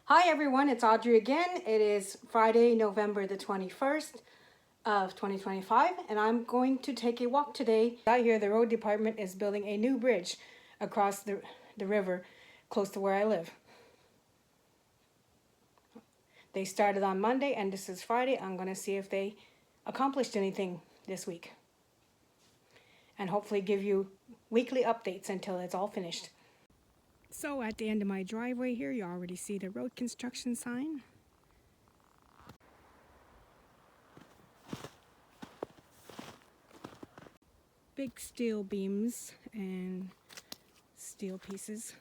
Hi everyone, it's Audrey again. It is Friday, November the 21st of 2025, and I'm going to take a walk today. Out here, the road department is building a new bridge across the river close to where I live. They started on Monday and this is Friday. I'm going to see if they accomplished anything this week and hopefully give you weekly updates until it's all finished. So at the end of my driveway here, you already see the road construction sign. Big steel beams and steel pieces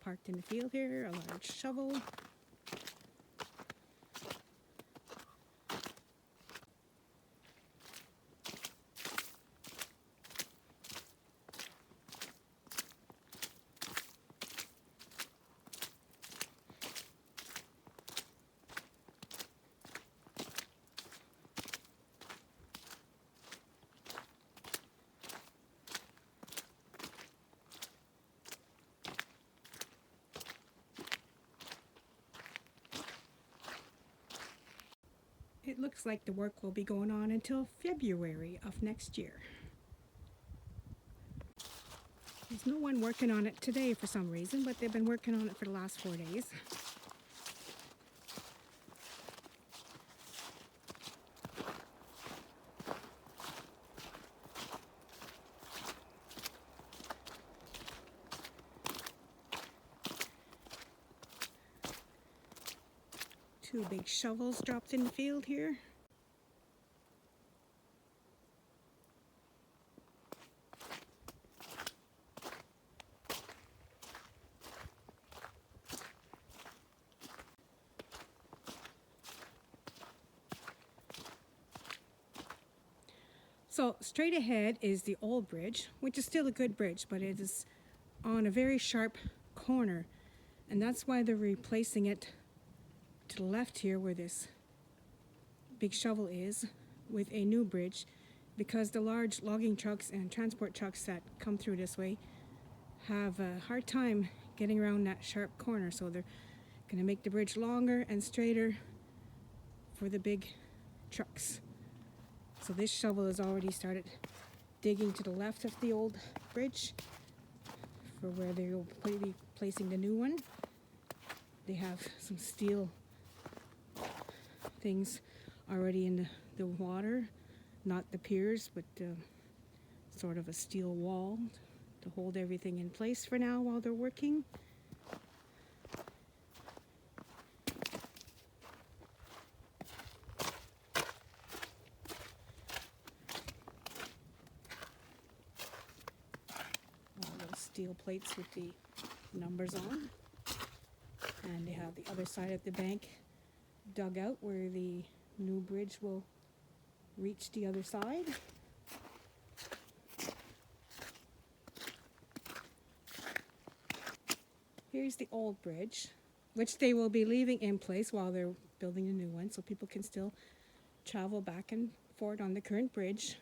parked in the field here, a large shovel. It looks like the work will be going on until February of next year. There's no one working on it today for some reason, but they've been working on it for the last 4 days. Two big shovels dropped in the field here. So straight ahead is the old bridge, which is still a good bridge, but it is on a very sharp corner. And that's why they're replacing it to the left here where this big shovel is with a new bridge, because the large logging trucks and transport trucks that come through this way have a hard time getting around that sharp corner. So they're going to make the bridge longer and straighter for the big trucks. So this shovel has already started digging to the left of the old bridge for where they will be placing the new one. They have some steel things already in the water, not the piers, but sort of a steel wall to hold everything in place for now while they're working. Steel plates with the numbers on, and they have the other side of the bank dug out where the new bridge will reach the other side. Here's the old bridge, which they will be leaving in place while they're building a new one, so people can still travel back and forth on the current bridge,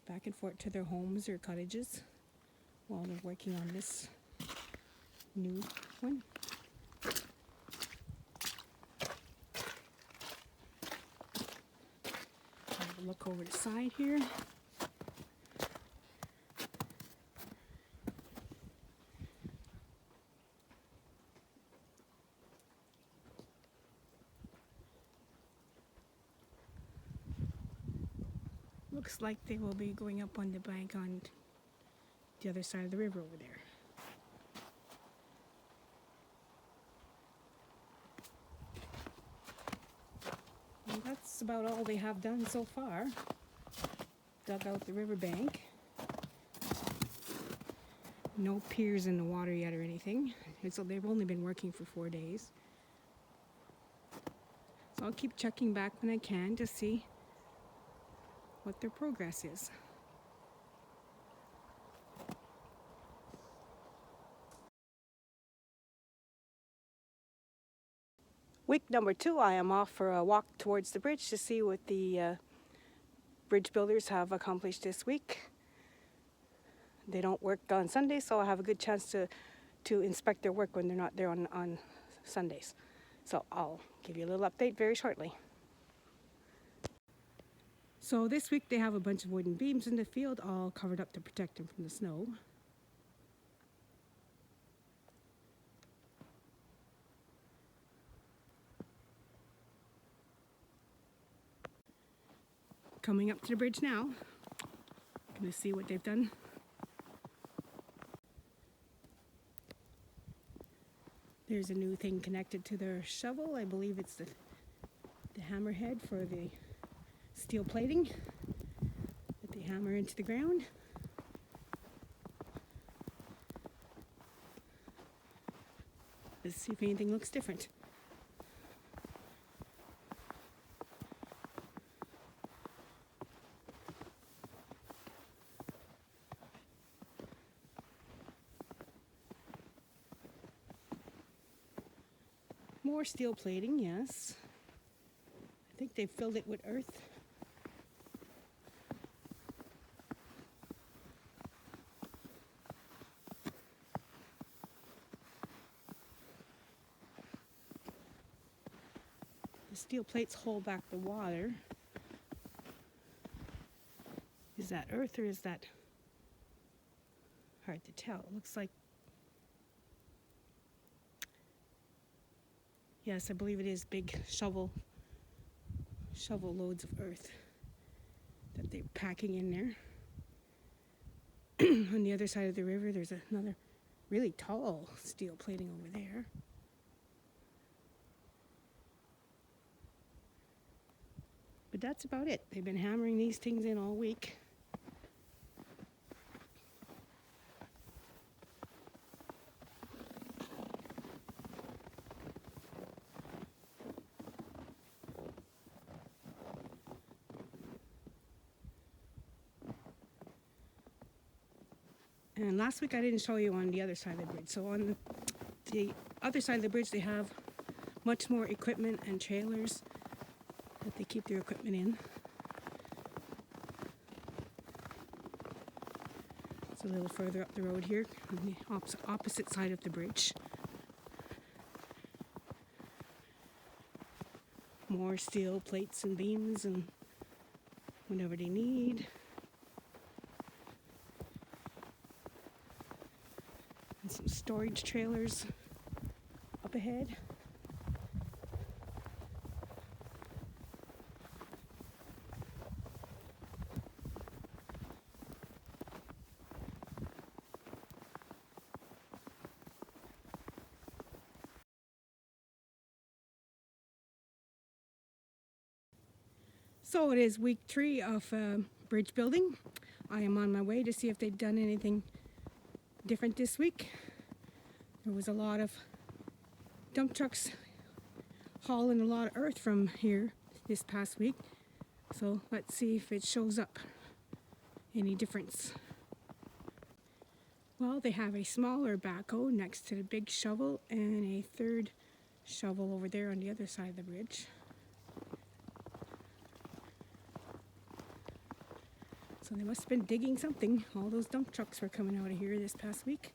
back and forth to their homes or cottages while they're working on this new one. Have a look over the side here. Looks like they will be going up on the bank on the other side of the river over there. And that's about all they have done so far. Dug out the riverbank. No piers in the water yet or anything. And so they've only been working for 4 days. So I'll keep checking back when I can to see what their progress is. Week number 2, I am off for a walk towards the bridge to see what the bridge builders have accomplished this week. They don't work on Sunday, so I have a good chance to inspect their work when they're not there on Sundays. So I'll give you a little update very shortly. So this week they have a bunch of wooden beams in the field all covered up to protect them from the snow. Coming up to the bridge now. Gonna see what they've done. There's a new thing connected to their shovel. I believe it's the hammerhead for the steel plating that they hammer into the ground. Let's see if anything looks different. More steel plating, yes. I think they've filled it with earth. The steel plates hold back the water. Is that earth or is that hard to tell? It looks like, yes, I believe it is big shovel loads of earth that they're packing in there. On the other side of the river, there's another really tall steel plating over there. But that's about it. They've been hammering these things in all week. And last week I didn't show you on the other side of the bridge. So on the other side of the bridge they have much more equipment and trailers that they keep their equipment in. It's a little further up the road here on the opposite side of the bridge. More steel plates and beams and whatever they need. And some storage trailers up ahead. So it is week 3 of bridge building. I am on my way to see if they've done anything different this week. There was a lot of dump trucks hauling a lot of earth from here this past week. So let's see if it shows up any difference. Well, they have a smaller backhoe next to the big shovel and a third shovel over there on the other side of the bridge. So they must have been digging something. All those dump trucks were coming out of here this past week.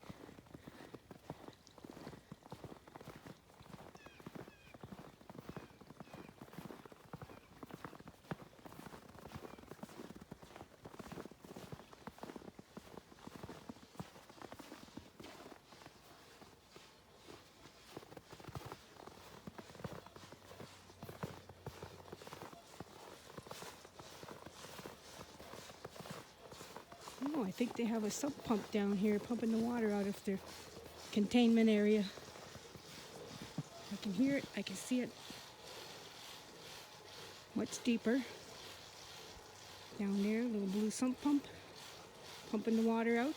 Oh, I think they have a sump pump down here pumping the water out of their containment area. I can hear it, I can see it much deeper. Down there, a little blue sump pump, pumping the water out,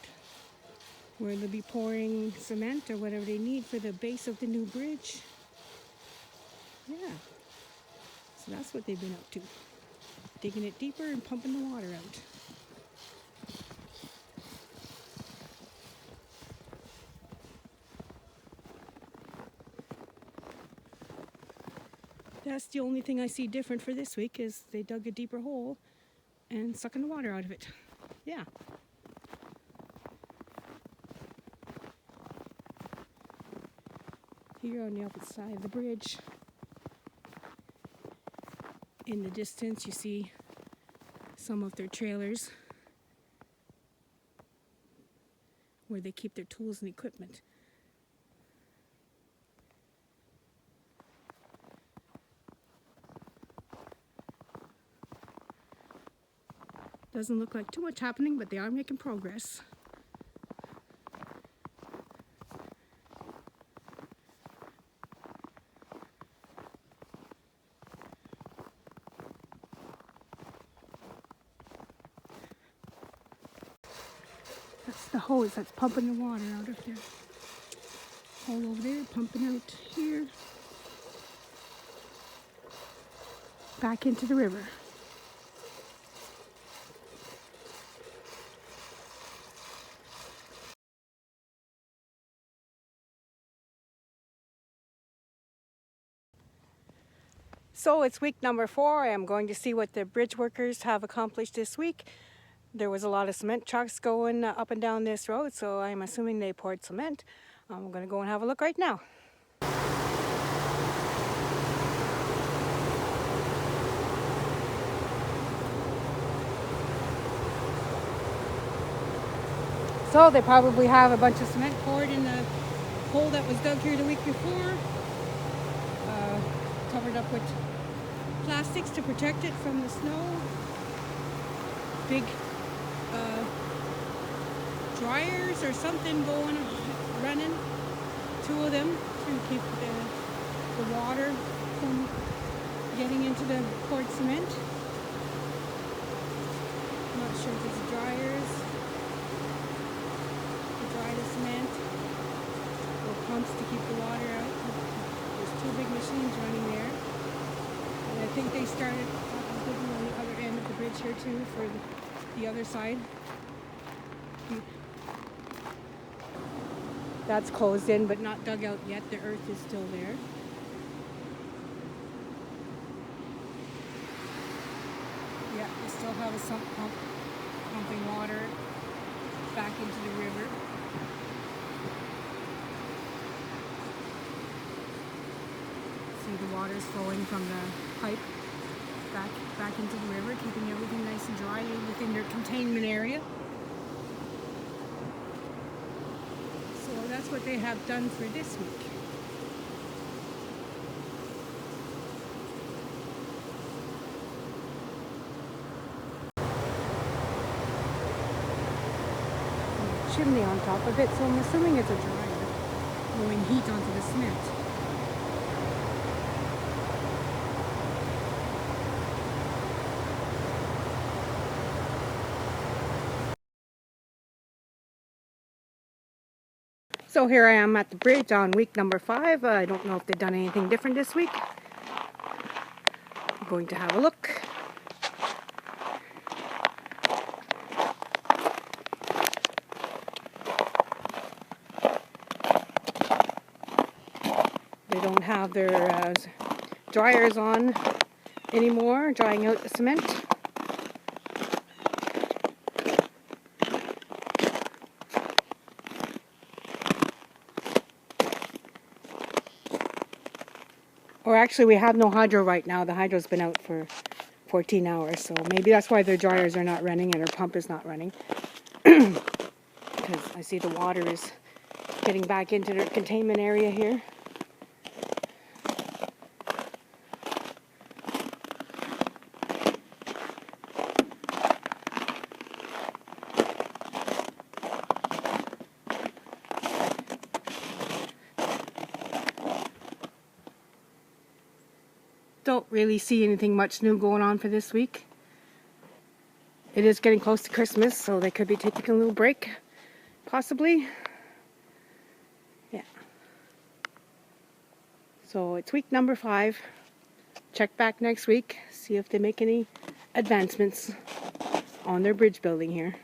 where they'll be pouring cement or whatever they need for the base of the new bridge. Yeah, so that's what they've been up to, digging it deeper and pumping the water out. That's the only thing I see different for this week is they dug a deeper hole and sucking the water out of it. Yeah. here on the opposite side of the bridge. In the distance you see some of their trailers where they keep their tools and equipment. Doesn't look like too much happening, but they are making progress. That's the hose that's pumping the water out of there. Hole over there, pumping out here. Back into the river. So it's week number 4. I'm going to see what the bridge workers have accomplished this week. There was a lot of cement trucks going up and down this road, so I'm assuming they poured cement. I'm going to go and have a look right now. So they probably have a bunch of cement poured in the hole that was dug here the week before. Covered up with plastics to protect it from the snow. Big dryers or something running. 2 of them to keep the water from getting into the poured cement. I'm not sure if it's dryers to dry the cement or pumps to keep the water out. There's 2 big machines running there. And I think they started digging on the other end of the bridge here too for the other side. That's closed in but not dug out yet. The earth is still there. Yeah, they still have a sump pump pumping water back into the river. See the water's flowing from the pipe back into the river, keeping everything nice and dry within their containment area. So that's what they have done for this week. Chimney on top of it, so I'm assuming it's a dryer blowing heat onto the cement. So here I am at the bridge on week number 5. I don't know if they've done anything different this week. I'm going to have a look. They don't have their dryers on anymore, drying out the cement. Or actually, we have no hydro right now. The hydro's been out for 14 hours, so maybe that's why their dryers are not running and their pump is not running. Because I see the water is getting back into their containment area here. Don't really see anything much new going on for this week. It is getting close to Christmas, so they could be taking a little break, possibly. Yeah. So it's week number 5. Check back next week, see if they make any advancements on their bridge building here.